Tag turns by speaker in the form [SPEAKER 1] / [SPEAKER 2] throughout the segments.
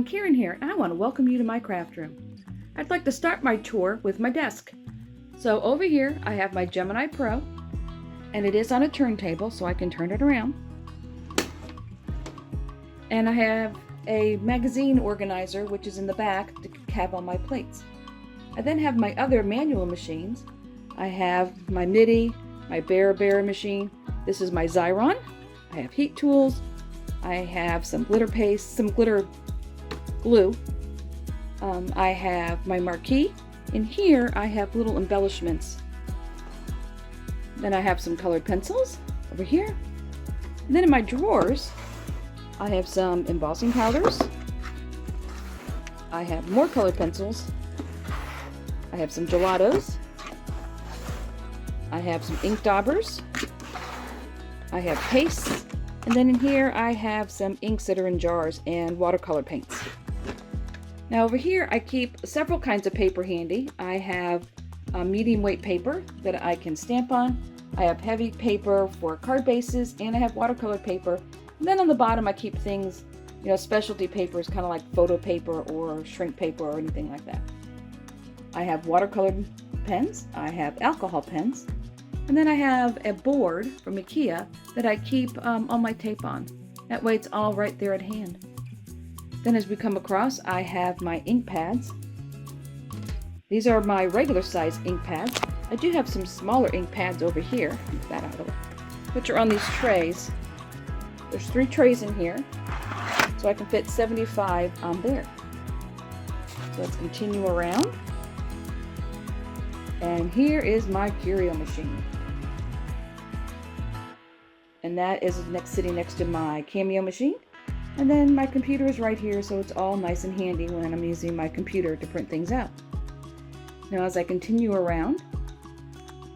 [SPEAKER 1] everyone, Karen here, and I want to welcome you to my craft room. I'd like to start my tour with my desk. So over here I have my Gemini Pro, and it is on a turntable so I can turn it around. And I have a magazine organizer which is in the back to have all my plates. I then have my other manual machines. I have my MIDI, my Bear machine. This is my Xyron. I have heat tools. I have some glitter paste, some glitter glue. I have my marquee. In here I have little embellishments. Then I have some colored pencils over here. And then in my drawers I have some embossing powders. I have more colored pencils. I have some gelatos. I have some ink daubers. I have pastes. And then in here I have some inks that are in jars and watercolor paints. Now over here I keep several kinds of paper handy. I have medium weight paper that I can stamp on. I have heavy paper for card bases, and I have watercolor paper. And then on the bottom I keep things, specialty papers, kind of like photo paper or shrink paper or anything like that. I have watercolored pens. I have alcohol pens. And then I have a board from IKEA that I keep all my tape on. That way it's all right there at hand. Then as we come across, I have my ink pads. These are my regular size ink pads. I do have some smaller ink pads over here, move that out of the way, which are on these trays. There's 3 trays in here, so I can fit 75 on there. So let's continue around. And here is my curio machine. And that is sitting next to my Cameo machine. And then my computer is right here, so it's all nice and handy when I'm using my computer to print things out. Now as I continue around,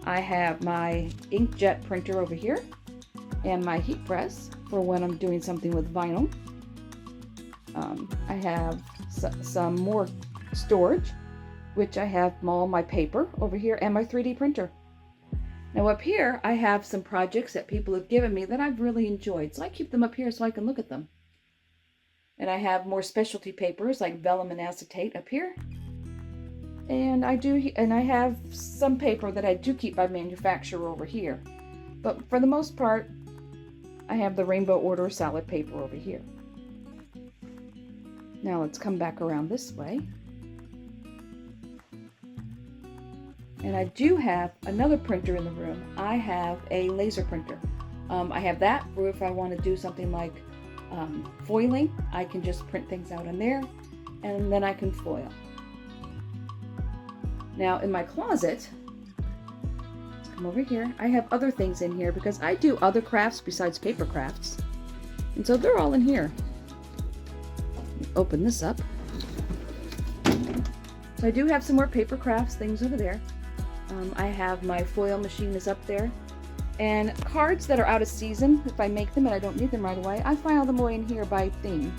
[SPEAKER 1] I have my inkjet printer over here and my heat press for when I'm doing something with vinyl. I have some more storage, which I have all my paper over here and my 3D printer. Now up here I have some projects that people have given me that I've really enjoyed, so I keep them up here so I can look at them. And I have more specialty papers like vellum and acetate up here. And I have some paper that I do keep by manufacturer over here. But for the most part, I have the Rainbow Order salad paper over here. Now let's come back around this way. And I do have another printer in the room. I have a laser printer. I have that for if I want to do something like foiling. I can just print things out in there, and then I can foil. Now in my closet, let's come over here, I have other things in here because I do other crafts besides paper crafts. And so they're all in here. Open this up. So I do have some more paper crafts things over there. I have my foil machine is up there. And cards that are out of season, if I make them and I don't need them right away, I file them away in here by theme.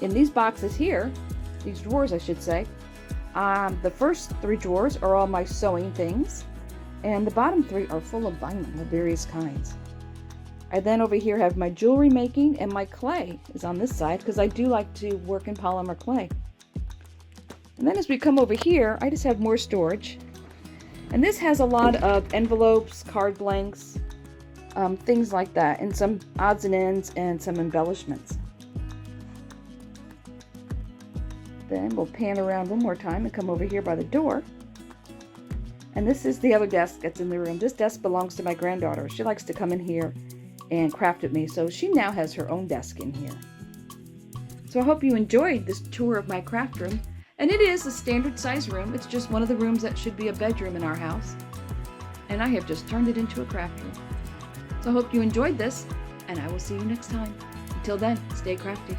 [SPEAKER 1] In these boxes here, these drawers I should say, the first 3 drawers are all my sewing things, and the bottom 3 are full of vinyl of various kinds. I then over here have my jewelry making, and my clay is on this side because I do like to work in polymer clay. And then as we come over here, I just have more storage. And this has a lot of envelopes, card blanks, things like that, and some odds and ends and some embellishments. Then we'll pan around one more time and come over here by the door. And this is the other desk that's in the room. This desk belongs to my granddaughter. She likes to come in here and craft with me, so she now has her own desk in here. So I hope you enjoyed this tour of my craft room. And it is a standard size room. It's just one of the rooms that should be a bedroom in our house. And I have just turned it into a craft room. So I hope you enjoyed this, and I will see you next time. Until then, stay crafty.